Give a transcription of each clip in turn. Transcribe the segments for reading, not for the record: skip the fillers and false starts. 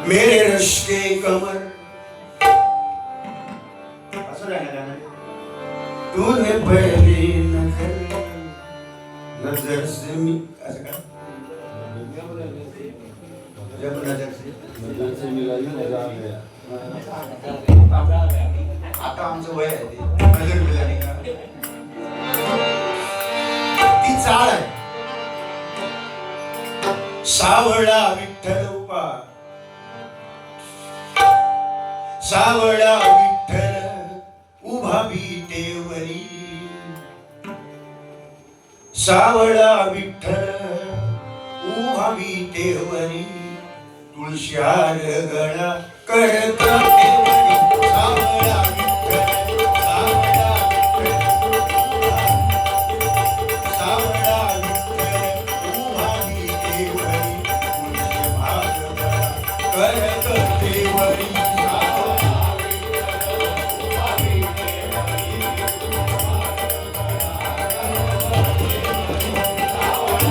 मेरे रश के कमर असं आहे ना तूने पहली नजर से मी असं का जब नजर से मिलाई मजा आ गया आता आमचं वय आहे ते नजर मिळाली का ती चाळ आहे सावळा विठ्ठल उपा सावळा विठ्ठल उभा विटेवरी सावळा विठ्ठल उभा विटेवरी तुळशीहार गळा करता सावळा विठ्ठल सावळा सावळा विठ्ठल उभा विटेवरी तुळशीहार गळा करता देवरी सावळा विठ्ठल उभा विटेवरी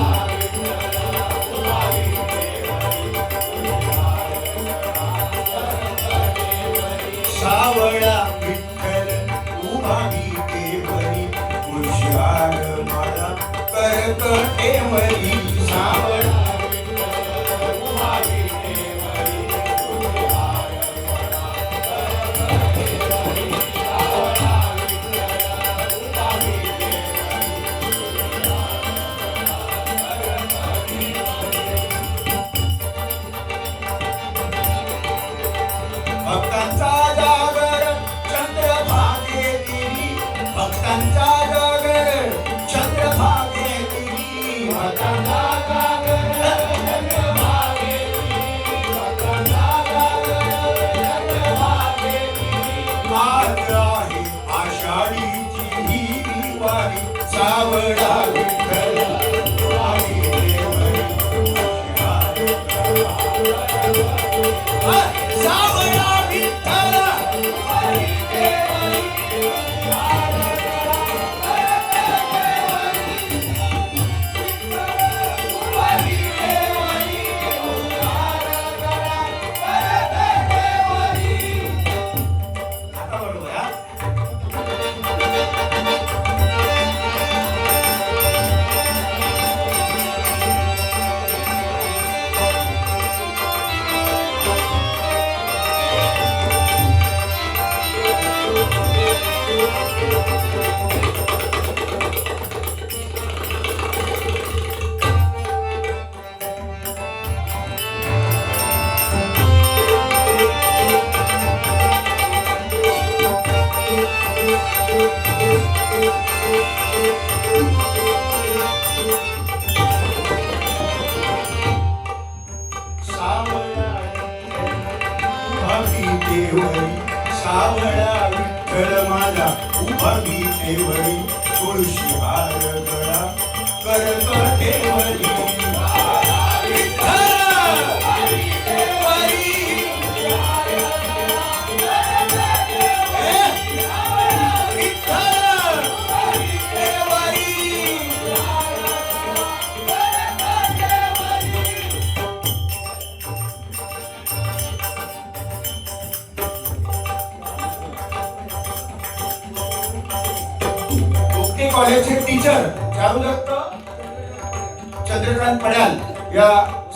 तुळशीहार मला करकटेवरी सावळा विठ्ठल उभा विटेवरी तुळशीहार मला करकटेवरी सावळा विठ्ठल उभा भक्तांचा जागर चंद्रभागे दिली भक्तांचा जागर चंद्रभागे दिली भक्तांचा जागर चंद्रभागे दिली भक्तांचा जागर चंद्रभागे दिली आज आहे आषाढीची ही वारी सावळा विठ्ठल वारी देवरी सावळा विठ्ठल वारी देवरी सावळा विठ्ठल माझा उभा विटेवरी तुळशीहार गळा करकटेवरी कॉलेजचे टीचर चारुदत्त चंद्रकांत पड्याल या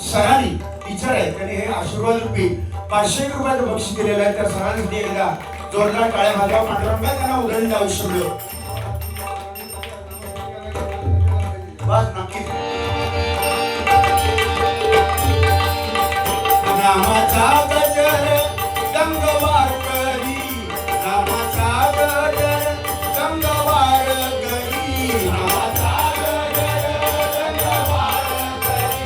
सरांनी टीचर आहेत त्यांनी हे आशीर्वाद रूपी 500 रुपयाचं बक्षीस दिलेलं आहे. त्या सरांनी एकदा जोरदार टाळ्या वाजवा. पांडुरंगा त्यांना उधळणी आयुष्य मिळो. बस नक्कीच. नामाचा गजर गंगवार करी, नामाचा गजर गंगवार करी, नामाचा गजर गंगवार करी,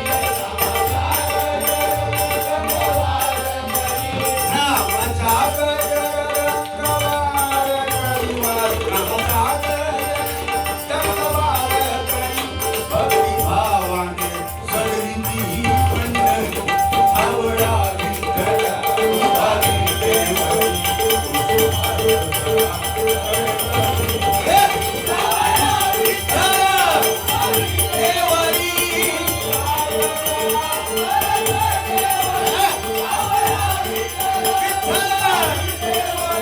नामाचा गजर गंगवार करी, नामाचा गजर गंगवार करी, भक्ती भावाने सजली ती पंढरी, आवडा विठ्ठला उभारी देवरी, हे आवडा विठ्ठला देवरी, विठ्ठला देवरी.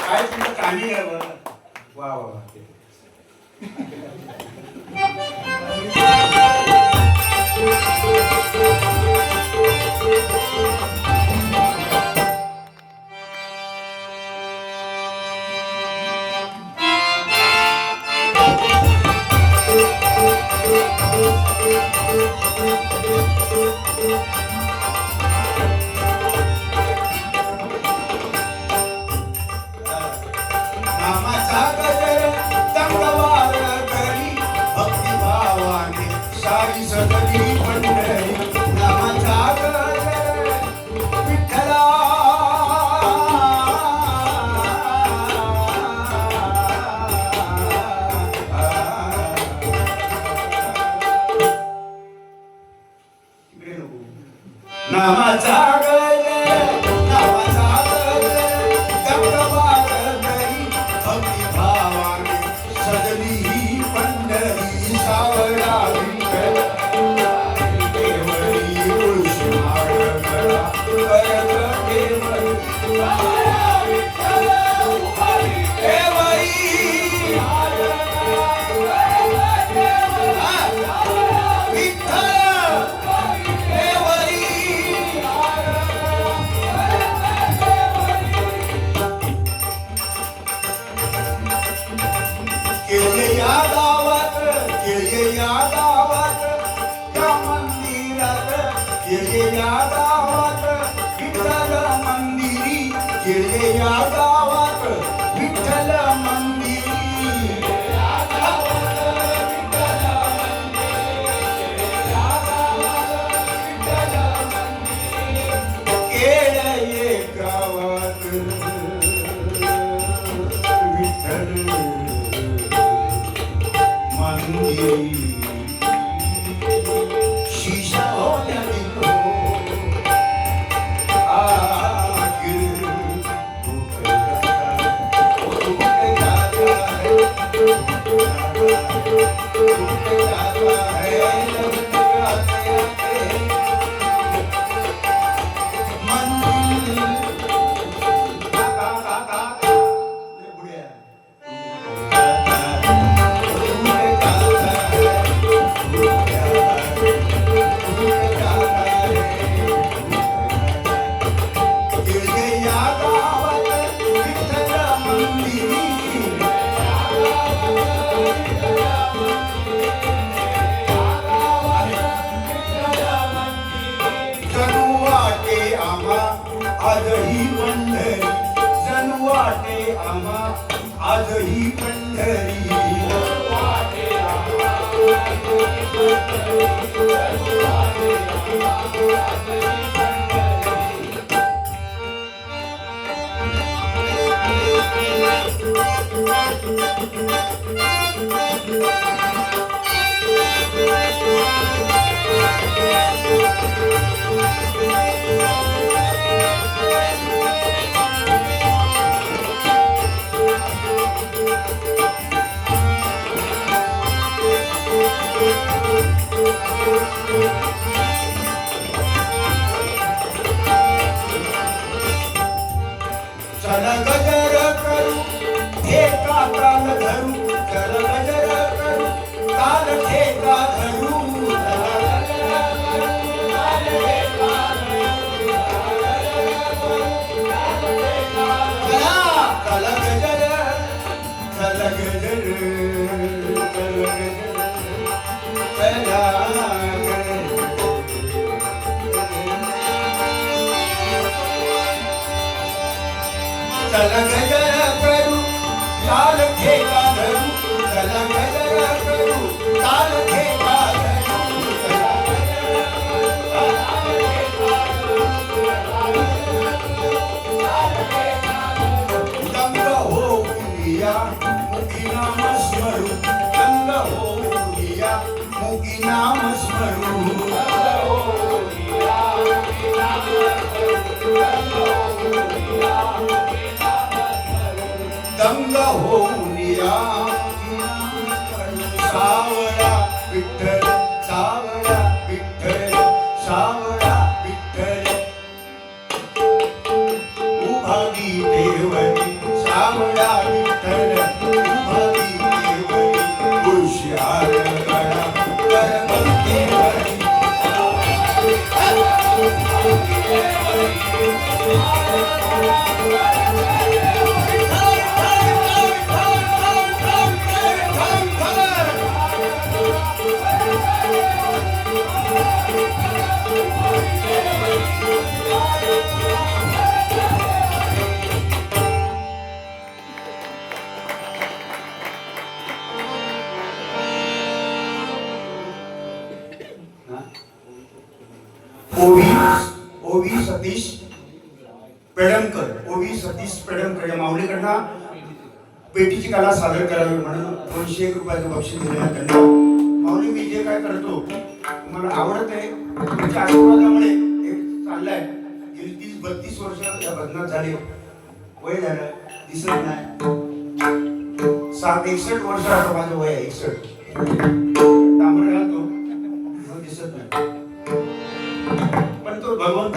काय तुमचं कानी आहे बरं. वा वा वा. नामाचा गजर गंगवार करी, भक्ती भावाने सारी सजली पंढरी, नामाचा गजर विठ्ठला नामाचा गजर, नामाचा गजर गंगवार करी, भक्ती भावाने सजली पंढरी, सावळा विठ्ठला देवरी, तुळशी माळ गळा करत देवरी, सावळा विठ्ठला देवरी, विठ्ठला देवरी. केळे या गावात, केळे या गावात, त्या मंदिरात, केळे या गावात विठ्ठल मंदिरी, केळे या गावात विठ्ठल मंदिरी, केळे गावात विठ्ठल मंदिरी, शीशा होल्या दिलो आखिर भूख जाता है, भूख जाता है, लग्न आते आते मंदिर काका काका बुढ़िया आजही पंढरी, जणू वाटे आम्हा आजही पंढरी, चल गजर करू हे काल ठेका धरू कल गजर कल गजर चल गजर करू काल ठेका धरू चल गजर करू काल ठेका दंग होऊया मुखी नाम स्मरू दंग होऊया मुखी नाम स्मरू दंग होऊया सावळा विठ्ठल सावळा विठ्ठल सावळा विठ्ठल उभागी देवरी सावळा विठ्ठल उभागी देवरी हुशार गळा गरबल देवरी ओवी सतीश पेडणकर ओवी सतीश पेडणकर या माऊलीकडनं पेटीची कला सादर करावी म्हणून 201 रुपयाचं बक्षीस दिलेलं त्यांना. माऊली मी जे काय करतो मला आवडत आहे तुमच्या आशीर्वादामुळे एक चाललंय. गेली 30-32 वर्ष या भजनात झाले. वय झालं दिसत नाही 61 वर्ष आता माझं वय आहे 61. डांबर घालतो दिसत नाही पण तो भगवंत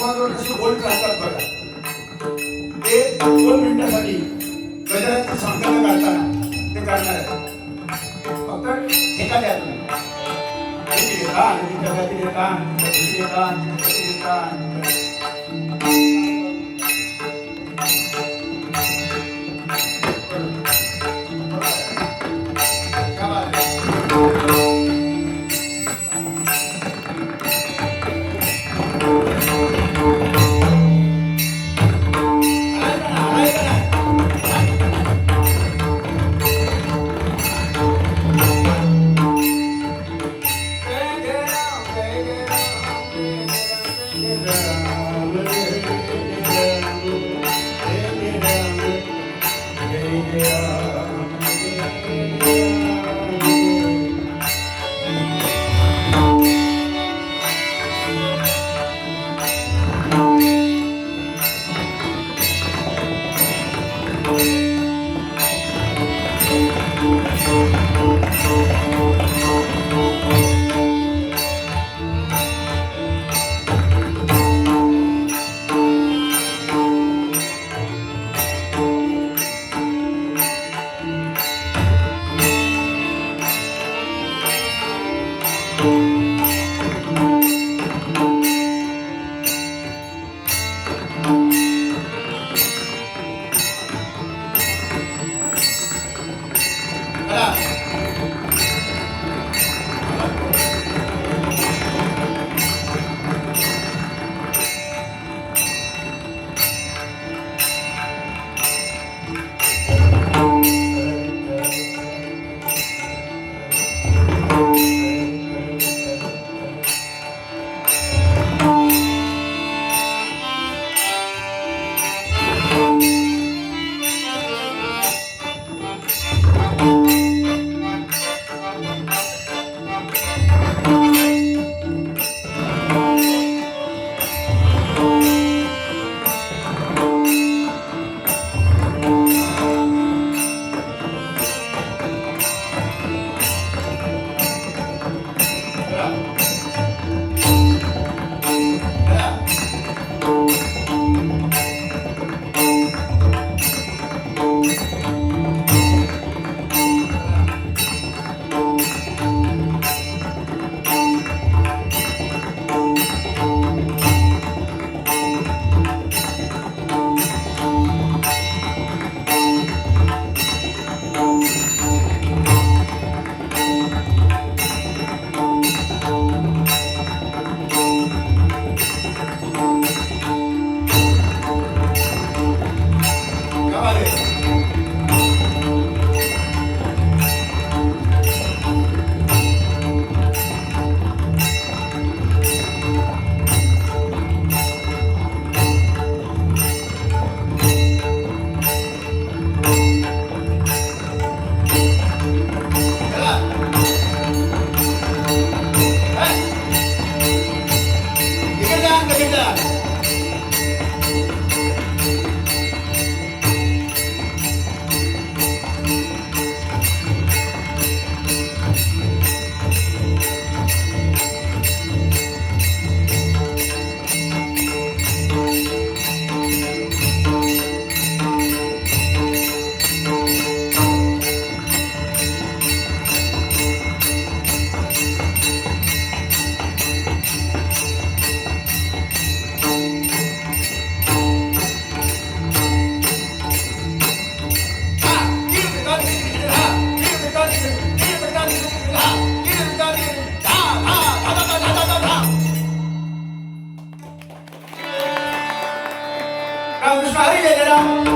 समाजावर कसे बोलत राहतात बघा. ते 2 मिनिटासाठी गजराचं सांगताना गाताना ते करणार आहे. फक्त एका द्या तुम्ही रामकृष्ण हरी जय जय राम.